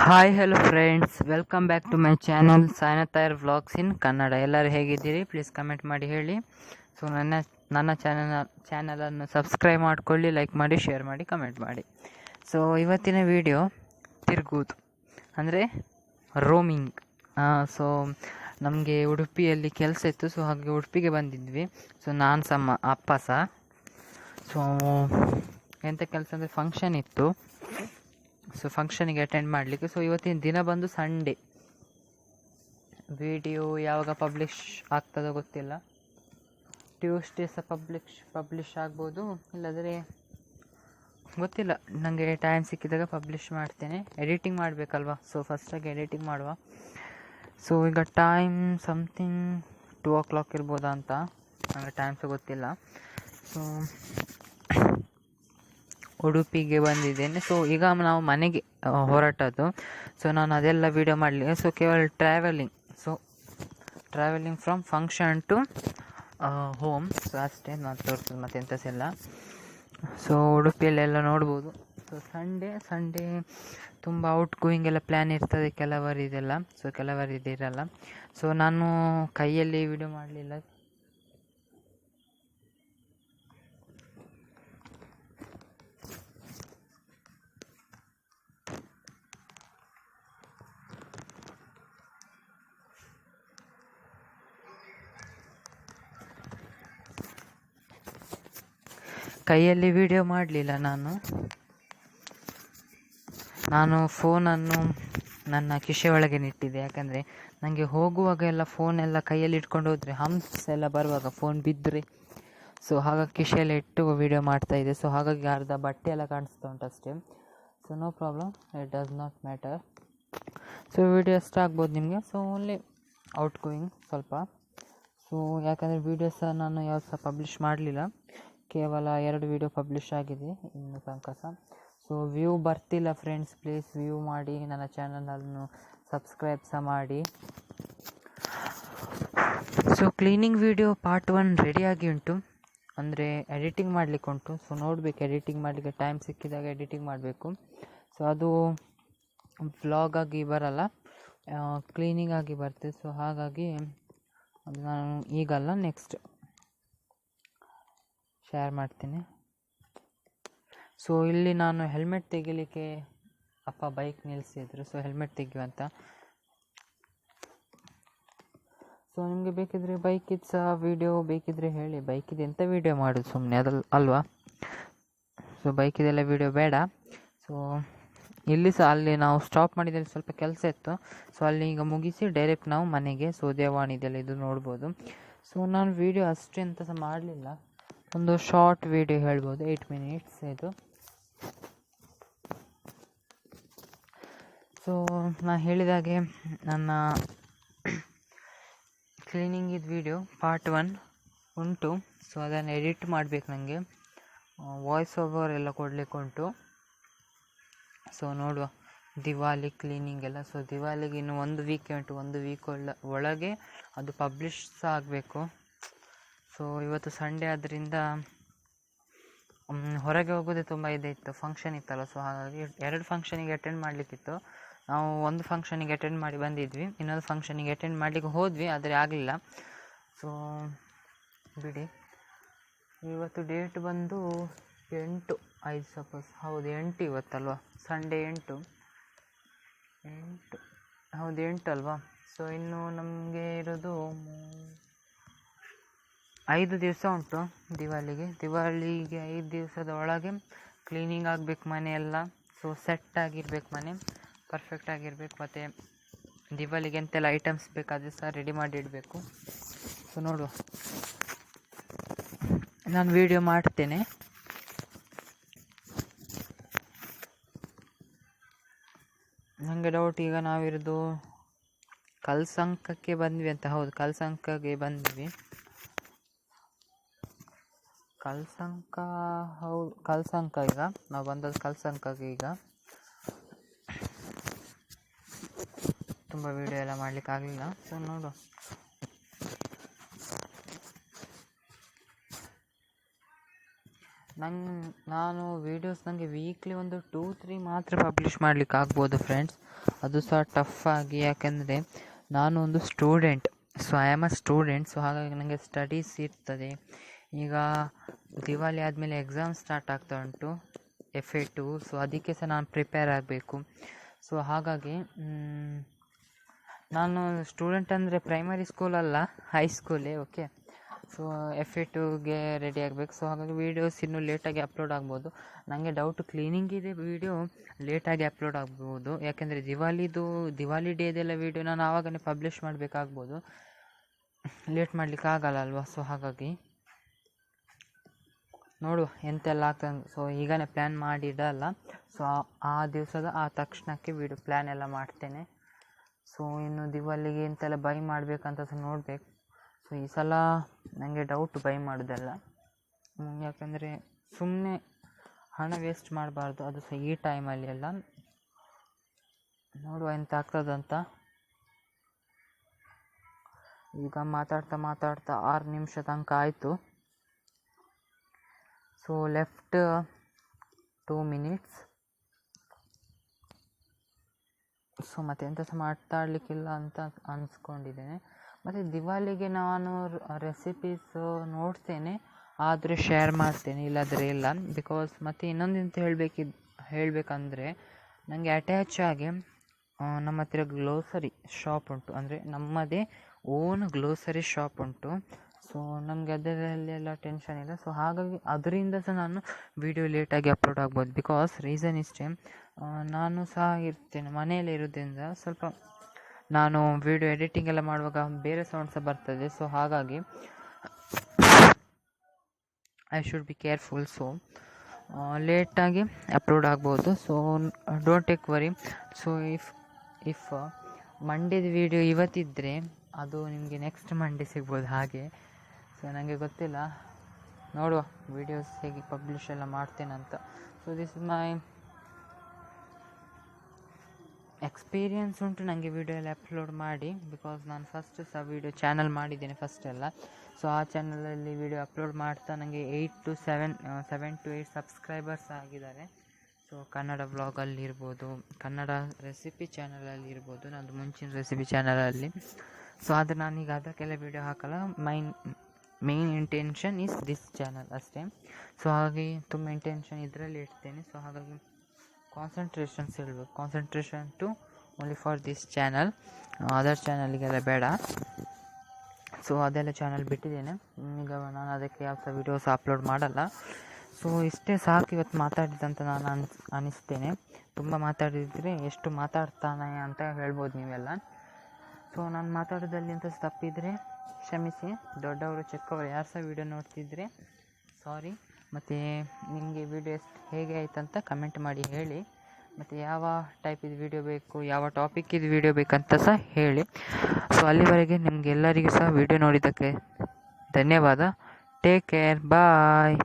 Hi hello friends, welcome back to my channel ಸಾಯ್ನತಾಯರ್ vlogs in Kannada. ಎಲ್ಲರೂ ಹೇಗಿದ್ದೀರಿ? Please comment ಮಾಡಿ ಹೇಳಿ. ಸೊ ನನ್ನ ಚಾನಲನ್ನು ಸಬ್ಸ್ಕ್ರೈಬ್ ಮಾಡಿಕೊಳ್ಳಿ, ಲೈಕ್ ಮಾಡಿ, ಶೇರ್ ಮಾಡಿ, ಕಮೆಂಟ್ ಮಾಡಿ. ಸೊ ಇವತ್ತಿನ ವಿಡಿಯೋ ತಿರುಗುವುದು ಅಂದರೆ ರೋಮಿಂಗ್. ಸೊ ನಮಗೆ ಉಡುಪಿಯಲ್ಲಿ ಕೆಲಸ ಇತ್ತು, ಸೊ ಹಾಗೆ ಉಡುಪಿಗೆ ಬಂದಿದ್ವಿ. ಸೊ ನಾನು ಸಹ ಅಪ್ಪ ಸಹ. ಸೊ ಎಂಥ ಕೆಲಸ ಅಂದರೆ ಫಂಕ್ಷನ್ ಇತ್ತು. ಸೊ ಫಂಕ್ಷನಿಗೆ ಅಟೆಂಡ್ ಮಾಡಲಿಕ್ಕೆ. ಸೊ ಇವತ್ತಿನ ದಿನ ಬಂದು ಸಂಡೇ. ವಿಡಿಯೋ ಯಾವಾಗ ಪಬ್ಲಿಷ್ ಆಗ್ತದೋ ಗೊತ್ತಿಲ್ಲ. ಟ್ಯೂಸ್ಡೇ ಸಹ ಪಬ್ಲಿಷ್ ಆಗ್ಬೋದು, ಇಲ್ಲಾಂದರೆ ಗೊತ್ತಿಲ್ಲ. ನನಗೆ ಟೈಮ್ ಸಿಕ್ಕಿದಾಗ ಪಬ್ಲಿಷ್ ಮಾಡ್ತೇನೆ. ಎಡಿಟಿಂಗ್ ಮಾಡಬೇಕಲ್ವ, ಸೊ ಫಸ್ಟಾಗಿ ಎಡಿಟಿಂಗ್ ಮಾಡುವ. ಸೊ ಈಗ ಟೈಮ್ ಸಮಥಿಂಗ್ 2 o'clock ಇರ್ಬೋದಾ ಅಂತ, ನನಗೆ ಟೈಮ್ ಸಹ ಗೊತ್ತಿಲ್ಲ. ಸೊ ಉಡುಪಿಗೆ ಬಂದಿದ್ದೇನೆ. ಸೊ ಈಗ ನಾವು ಮನೆಗೆ ಹೊರಟದ್ದು. ಸೊ ನಾನು ಅದೆಲ್ಲ ವೀಡಿಯೋ ಮಾಡಲಿಲ್ಲ. ಸೊ ಕೇವಲ travelling from function to home. So ಅಷ್ಟೇ ನಾನು ತೋರಿಸೋದು, ಮತ್ತು ಎಂಥಸಿಲ್ಲ. ಸೊ ಉಡುಪಿಯಲ್ಲೆಲ್ಲ ನೋಡ್ಬೋದು. ಸೊ ಸಂಡೇ ತುಂಬ ಔಟ್ ಗೋಯಿಂಗ್ ಎಲ್ಲ ಪ್ಲ್ಯಾನ್ ಇರ್ತದೆ ಕೆಲವರಿದೆಲ್ಲ. ಸೊ ಕೆಲವರಿದಿರಲ್ಲ. ಸೊ ನಾನು ಕೈಯಲ್ಲಿ ವೀಡಿಯೋ ಮಾಡಲಿಲ್ಲ. ಕೈಯಲ್ಲಿ ವಿಡಿಯೋ ಮಾಡಲಿಲ್ಲ ನಾನು ಫೋನನ್ನು ನನ್ನ ಕಿಸೆ ಒಳಗೆ ಇಟ್ಟಿದ್ದೆ. ಯಾಕಂದರೆ ನನಗೆ ಹೋಗುವಾಗ ಎಲ್ಲ ಫೋನೆಲ್ಲ ಕೈಯಲ್ಲಿ ಇಟ್ಕೊಂಡು ಹೋದರೆ ಹಂಪ್ಸ್ ಎಲ್ಲ ಬರುವಾಗ ಫೋನ್ ಬಿದ್ದರೆ, ಸೊ ಹಾಗಾಗಿ ಕಿಸೆಯಲ್ಲೇ ಇಟ್ಟು ವಿಡಿಯೋ ಮಾಡ್ತಾಯಿದ್ದೆ. ಸೊ ಹಾಗಾಗಿ ಅರ್ಧ ಬಟ್ಟೆ ಎಲ್ಲ ಕಾಣಿಸ್ತಾ ಉಂಟು ಅಷ್ಟೇ. So no problem, it does not matter. So video ಎಷ್ಟು ಆಗ್ಬೋದು ನಿಮಗೆ. ಸೊ ಓನ್ಲಿ ಔಟ್ ಗೋಯಿಂಗ್ ಸ್ವಲ್ಪ. ಸೊ ಯಾಕಂದರೆ ವೀಡಿಯೋಸ್ ನಾನು ಯಾವುದು ಸಹ ಪಬ್ಲಿಷ್ ಮಾಡಲಿಲ್ಲ. ಕೇವಲ 2 ವಿಡಿಯೋ ಪಬ್ಲಿಷ್ ಆಗಿದೆ ಇನ್ನು ತನಕ ಸಹ. ಸೊ ವ್ಯೂ ಬರ್ತಿಲ್ಲ ಫ್ರೆಂಡ್ಸ್, ಪ್ಲೀಸ್ ವ್ಯೂ ಮಾಡಿ, ನನ್ನ ಚಾನಲನ್ನು ಸಬ್ಸ್ಕ್ರೈಬ್ ಸಹ ಮಾಡಿ. ಸೊ ಕ್ಲೀನಿಂಗ್ ವಿಡಿಯೋ ಪಾರ್ಟ್ 1 ರೆಡಿಯಾಗಿ ಉಂಟು, ಅಂದರೆ ಎಡಿಟಿಂಗ್ ಮಾಡಲಿಕ್ಕೆ ಉಂಟು. ಸೊ ನೋಡಬೇಕು, ಎಡಿಟಿಂಗ್ ಮಾಡಲಿಕ್ಕೆ ಟೈಮ್ ಸಿಕ್ಕಿದಾಗ ಎಡಿಟಿಂಗ್ ಮಾಡಬೇಕು. ಸೊ ಅದು ವ್ಲಾಗ್ ಆಗಿ ಬರಲ್ಲ, ಕ್ಲೀನಿಂಗ್ ಆಗಿ ಬರ್ತದೆ. ಸೊ ಹಾಗಾಗಿ ಅದು ನಾನು ಈಗಲ್ಲ, ನೆಕ್ಸ್ಟ್ ಶೇರ್ ಮಾಡ್ತೀನಿ. ಸೊ ಇಲ್ಲಿ ನಾನು ಹೆಲ್ಮೆಟ್ ತೆಗಿಲಿಕ್ಕೆ ಅಪ್ಪ ಬೈಕ್ ನಿಲ್ಲಿಸಿದ್ರು. ಸೊ ಹೆಲ್ಮೆಟ್ ತೆಗೆಯುವಂತ. ಸೊ ನಿಮಗೆ ಬೇಕಿದ್ರೆ ಬೈಕಿದ್ದು ಸಹ ವೀಡಿಯೋ ಬೇಕಿದ್ರೆ ಹೇಳಿ. ಬೈಕಿದ್ದು ಎಂಥ ವೀಡಿಯೋ ಮಾಡೋದು ಸುಮ್ಮನೆ ಅಲ್ವಾ. ಸೊ ಬೈಕಿದೆಲ್ಲ ವೀಡಿಯೋ ಬೇಡ. ಸೊ ಇಲ್ಲಿ ಸಹ ಅಲ್ಲಿ ನಾವು ಸ್ಟಾಪ್ ಮಾಡಿದಲ್ಲಿ ಸ್ವಲ್ಪ ಕೆಲಸ ಇತ್ತು. ಸೊ ಅಲ್ಲಿ ಈಗ ಮುಗಿಸಿ ಡೈರೆಕ್ಟ್ ನಾವು ಮನೆಗೆ. ಸೊ ದೇವಾಣಿದೆಲ್ಲ ಇದು ನೋಡ್ಬೋದು. ಸೊ ನಾನು ವೀಡಿಯೋ ಅಷ್ಟೇ ಅಂತ ಸಹ ಮಾಡಲಿಲ್ಲ, ಒಂದು ಶಾರ್ಟ್ ವೀಡಿಯೋ ಹೇಳ್ಬೋದು, 8 minutes ಇದು. ಸೊ ನಾನು ಹೇಳಿದಾಗೆ ನನ್ನ ಕ್ಲೀನಿಂಗಿದ್ದು ವೀಡಿಯೋ ಪಾರ್ಟ್ 1 ಉಂಟು. ಸೊ ಅದನ್ನು ಎಡಿಟ್ ಮಾಡಬೇಕು ನನಗೆ, ವಾಯ್ಸ್ ಓವರ್ ಎಲ್ಲ ಕೊಡಲಿಕ್ಕೆ ಉಂಟು. ಸೊ ನೋಡುವ, ದಿವಾಲಿ ಕ್ಲೀನಿಂಗ್ ಎಲ್ಲ. ಸೊ ದಿವಾಲಿಗೆ ಇನ್ನು 1 week ಉಂಟು. 1 week ಒಳಗೆ ಅದು ಪಬ್ಲಿಷ್ ಸಹ ಆಗಬೇಕು. ಸೊ ಇವತ್ತು ಸಂಡೇ ಆದ್ದರಿಂದ ಹೊರಗೆ ಹೋಗೋದೇ ತುಂಬ ಇತ್ತು, ಫಂಕ್ಷನ್ ಇತ್ತಲ್ಲ. ಸೊ ಹಾಗಾಗಿ 2 ಫಂಕ್ಷನಿಗೆ ಅಟೆಂಡ್ ಮಾಡಲಿಕ್ಕಿತ್ತು. ನಾವು 1 ಫಂಕ್ಷನಿಗೆ ಅಟೆಂಡ್ ಮಾಡಿ ಬಂದಿದ್ವಿ, ಇನ್ನೊಂದು ಫಂಕ್ಷನಿಗೆ ಅಟೆಂಡ್ ಮಾಡಲಿಕ್ಕೆ ಹೋದ್ವಿ, ಆದರೆ ಆಗಲಿಲ್ಲ. ಸೊ ಬಿಡಿ. ಇವತ್ತು ಡೇಟ್ ಬಂದು 8, ಹೌದು 8 ಇವತ್ತಲ್ವ, ಸಂಡೇ 8 ಹೌದು 8 ಅಲ್ವಾ. ಸೊ ಇನ್ನು ನಮಗೆ ಇರೋದು 5 ದಿವಸ ಉಂಟು ದಿವಾಲಿಗೆ 5 ದಿವಸದ ಒಳಗೆ ಕ್ಲೀನಿಂಗ್ ಆಗಬೇಕು ಮನೆ ಎಲ್ಲ. ಸೊ ಸೆಟ್ ಆಗಿರ್ಬೇಕು ಮನೆ, ಪರ್ಫೆಕ್ಟ್ ಆಗಿರ್ಬೇಕು. ಮತ್ತು ದಿವಾಲಿಗೆ ಎಂತೆಲ್ಲ ಐಟಮ್ಸ್ ಬೇಕಾದರೆ ಸಹ ರೆಡಿ ಮಾಡಿ ಇಡಬೇಕು. ಸೊ ನೋಡುವ, ನಾನು ವಿಡಿಯೋ ಮಾಡ್ತೇನೆ. ನನಗೆ ಡೌಟ್, ಈಗ ನಾವಿರೋದು ಕಲ್ಸಂಕಕ್ಕೆ ಬಂದ್ವಿ ಅಂತ. ಹೌದು, ಕಲ್ಸಂಕಗೆ ಬಂದ್ವಿ. ಹೌದು ಕಲ್ಸಂಕ. ಈಗ ನಾವು ಬಂದದ್ದು ಕಲ್ಸಂಕಗೆ. ಈಗ ತುಂಬ ವಿಡಿಯೋ ಎಲ್ಲ ಮಾಡಲಿಕ್ಕೆ ಆಗಲಿಲ್ಲ. ಸೊ ನೋಡುವ. ನಾನು ವೀಡಿಯೋಸ್ ನನಗೆ ವೀಕ್ಲಿ ಒಂದು 2-3 ಮಾತ್ರ ಪಬ್ಲಿಷ್ ಮಾಡಲಿಕ್ಕೆ ಆಗ್ಬೋದು ಫ್ರೆಂಡ್ಸ್. ಅದು ಸಹ ಟಫ್ ಆಗಿ, ಯಾಕೆಂದರೆ ನಾನು ಒಂದು student. So I am a student. So ಹಾಗಾಗಿ ನನಗೆ ಸ್ಟಡೀಸ್ ಇರ್ತದೆ. ಈಗ ದಿವಾಲಿ ಆದಮೇಲೆ ಎಕ್ಸಾಮ್ ಸ್ಟಾರ್ಟ್ ಆಗ್ತಾ ಉಂಟು, FA2. ಸೊ ಅದಕ್ಕೆ ಸಹ ನಾನು ಪ್ರಿಪೇರ್ ಆಗಬೇಕು. ಸೊ ಹಾಗಾಗಿ ನಾನು ಸ್ಟೂಡೆಂಟ್ ಅಂದರೆ ಪ್ರೈಮರಿ ಸ್ಕೂಲ್ ಅಲ್ಲ, ಹೈಸ್ಕೂಲೇ. ಓಕೆ. ಸೊ FA2ಗೆ ರೆಡಿ ಆಗಬೇಕು. ಸೊ ಹಾಗಾಗಿ ವೀಡಿಯೋಸ್ ಇನ್ನೂ ಲೇಟಾಗಿ ಅಪ್ಲೋಡ್ ಆಗ್ಬೋದು. ನನಗೆ ಡೌಟು, ಕ್ಲೀನಿಂಗಿದೆ ವೀಡಿಯೋ ಲೇಟಾಗಿ ಅಪ್ಲೋಡ್ ಆಗ್ಬೋದು, ಯಾಕೆಂದರೆ ದಿವಾಲಿ ಡೇದೆಲ್ಲ ವೀಡಿಯೋ ನಾನು ಆವಾಗನೇ ಪಬ್ಲಿಷ್ ಮಾಡಬೇಕಾಗ್ಬೋದು, ಲೇಟ್ ಮಾಡಲಿಕ್ಕೆ ಆಗಲ್ಲ ಅಲ್ವಾ. ಸೊ ಹಾಗಾಗಿ ನೋಡುವ ಎಂತೆಲ್ಲ ಆಗ್ತದೆ. ಸೊ ಈಗನೇ ಪ್ಲ್ಯಾನ್ ಮಾಡಿಡಲ್ಲ. ಸೊ ಆ ದಿವಸದ ಆ ತಕ್ಷಣಕ್ಕೆ ವೀಡಿಯೋ ಪ್ಲ್ಯಾನ್ ಎಲ್ಲ ಮಾಡ್ತೇನೆ. ಸೊ ಇನ್ನು ದಿವಾಲಿಗೆ ಎಂತೆಲ್ಲ ಬೈ ಮಾಡಬೇಕಂತ ಸಹ ನೋಡಬೇಕು. ಸೊ ಈ ಸಲ ನನಗೆ ಡೌಟ್ ಬೈ ಮಾಡೋದೆಲ್ಲ, ಯಾಕಂದರೆ ಸುಮ್ಮನೆ ಹಣ ವೇಸ್ಟ್ ಮಾಡಬಾರ್ದು, ಅದು ಸಹ ಈ ಟೈಮಲ್ಲಿ ಎಲ್ಲ. ನೋಡುವ ಎಂತ ಆಗ್ತದಂತ. ಈಗ ಮಾತಾಡ್ತಾ 6 ನಿಮಿಷ ತನಕ ಆಯಿತು. So left 2 minutes. ಸೊ ಮತ್ತೆ ಎಂತ ಸಹ ಮಾತಾಡಲಿಕ್ಕಿಲ್ಲ ಅಂತ ಅನಿಸ್ಕೊಂಡಿದ್ದೇನೆ. ಮತ್ತು ದಿವಾಲಿಗೆ ನಾನು ರೆಸಿಪೀಸ್ ನೋಡ್ತೇನೆ, ಆದರೆ ಶೇರ್ ಮಾಡ್ತೇನೆ, ಇಲ್ಲಾದರೆ ಇಲ್ಲ. ಬಿಕಾಸ್ ಮತ್ತು ಇನ್ನೊಂದು ಎಂತ ಹೇಳಬೇಕಂದ್ರೆ, ನನಗೆ ಅಟ್ಯಾಚ್ ಆಗಿ ನಮ್ಮ ಹತ್ತಿರ ಗ್ಲೋಸರಿ ಶಾಪ್ ಉಂಟು, ಅಂದರೆ ನಮ್ಮದೇ ಓನ್ ಗ್ಲೋಸರಿ ಶಾಪ್ ಉಂಟು. ಸೊ ನಮಗೆ ಅದರಲ್ಲೆಲ್ಲ ಟೆನ್ಷನ್ ಇಲ್ಲ. ಸೊ ಹಾಗಾಗಿ ಅದರಿಂದ ಸಹ ನಾನು ವೀಡಿಯೋ ಲೇಟಾಗಿ ಅಪ್ಲೋಡ್ ಆಗ್ಬೋದು. ಬಿಕಾಸ್ ರೀಸನ್ ಇಷ್ಟೇ, ನಾನು ಸಹ ಇರ್ತೇನೆ ಮನೆಯಲ್ಲೇ ಇರೋದ್ರಿಂದ ಸ್ವಲ್ಪ ನಾನು ವೀಡಿಯೋ ಎಡಿಟಿಂಗ್ ಎಲ್ಲ ಮಾಡುವಾಗ ಬೇರೆ ಸೌಂಡ್ ಸಹ ಬರ್ತದೆ. ಸೊ ಹಾಗಾಗಿ I should be careful. So ಲೇಟಾಗಿ ಅಪ್ಲೋಡ್ ಆಗ್ಬೋದು. So don't take worry. So if ಮಂಡೇದು ವೀಡಿಯೋ ಇವತ್ತಿದ್ದರೆ ಅದು ನಿಮಗೆ ನೆಕ್ಸ್ಟ್ ಮಂಡೇ ಸಿಗ್ಬೋದು ಹಾಗೆ. ಸೊ ನನಗೆ ಗೊತ್ತಿಲ್ಲ, ನೋಡುವ ವೀಡಿಯೋಸ್ ಹೇಗೆ ಪಬ್ಲಿಷ್ ಎಲ್ಲ ಮಾಡ್ತೇನಂತ. So this is my experience ಉಂಟು ನನಗೆ ವೀಡಿಯೋ ಎಲ್ಲ ಅಪ್ಲೋಡ್ ಮಾಡಿ. ಬಿಕಾಸ್ ನಾನು ಫಸ್ಟ್ ಸಹ ವೀಡಿಯೋ ಚಾನಲ್ ಮಾಡಿದ್ದೇನೆ ಫಸ್ಟೆಲ್ಲ. ಸೊ ಆ ಚಾನಲಲ್ಲಿ ವೀಡಿಯೋ ಅಪ್ಲೋಡ್ ಮಾಡ್ತಾ ನನಗೆ 7 to 8 ಸಬ್ಸ್ಕ್ರೈಬರ್ಸ್ ಆಗಿದ್ದಾರೆ. ಸೊ ಕನ್ನಡ ವ್ಲಾಗಲ್ಲಿ ಇರ್ಬೋದು, ಕನ್ನಡ ರೆಸಿಪಿ ಚಾನಲಲ್ಲಿ ಇರ್ಬೋದು, ನಂದು ಮುಂಚಿನ ರೆಸಿಪಿ ಚಾನಲಲ್ಲಿ. ಸೊ ಆದರೆ ನಾನೀಗ ಅದಕ್ಕೆಲ್ಲ ವೀಡಿಯೋ ಹಾಕಲ್ಲ. Main intention is this channel ಅಷ್ಟೇ. ಸೊ ಹಾಗೆ ತುಂಬ ಇಂಟೆನ್ಷನ್ ಇದರಲ್ಲಿ ಇಡ್ತೇನೆ. ಸೊ ಹಾಗಾಗಿ concentration to only for this channel. Other ಚಾನಲಿಗೆಲ್ಲ ಬೇಡ. ಸೊ ಅದೆಲ್ಲ ಚಾನಲ್ ಬಿಟ್ಟಿದ್ದೇನೆ. ಈಗ ನಾನು ಅದಕ್ಕೆ ಯಾವ ಸಹ ವೀಡಿಯೋಸ್ ಅಪ್ಲೋಡ್ ಮಾಡಲ್ಲ. ಸೊ ಇಷ್ಟೇ ಸಾಕು ಇವತ್ತು ಮಾತಾಡಿದಂತ ನಾನು ಅನಿಸ್ತೇನೆ. ತುಂಬ ಮಾತಾಡಿದರೆ ಎಷ್ಟು ಮಾತಾಡ್ತಾನೆ ಅಂತ ಹೇಳ್ಬೋದು ನೀವೆಲ್ಲ. ಸೊ ನಾನು ಮಾತಾಡೋದಲ್ಲಿ ಎಂತ ತಪ್ಪಿದರೆ ಕ್ಷಮಿಸಿ. ದೊಡ್ಡವರು ಚಿಕ್ಕವರು ಯಾರು ಸಹ ವೀಡಿಯೋ ನೋಡ್ತಿದ್ರೆ ಸಾರಿ. ಮತ್ತು ನಿಮಗೆ ವೀಡಿಯೋ ಹೇಗೆ ಆಯ್ತಂತ ಕಮೆಂಟ್ ಮಾಡಿ ಹೇಳಿ. ಮತ್ತು ಯಾವ ಟೈಪಿದು ವೀಡಿಯೋ ಬೇಕು, ಯಾವ ಟಾಪಿಕ್ಕಿದು ವೀಡಿಯೋ ಬೇಕಂತ ಸಹ ಹೇಳಿ. ಸೊ ಅಲ್ಲಿವರೆಗೆ ನಿಮಗೆಲ್ಲರಿಗೂ ಸಹ ವೀಡಿಯೋ ನೋಡಿದ್ದಕ್ಕೆ ಧನ್ಯವಾದ. ಟೇಕ್ ಕೇರ್, ಬಾಯ್.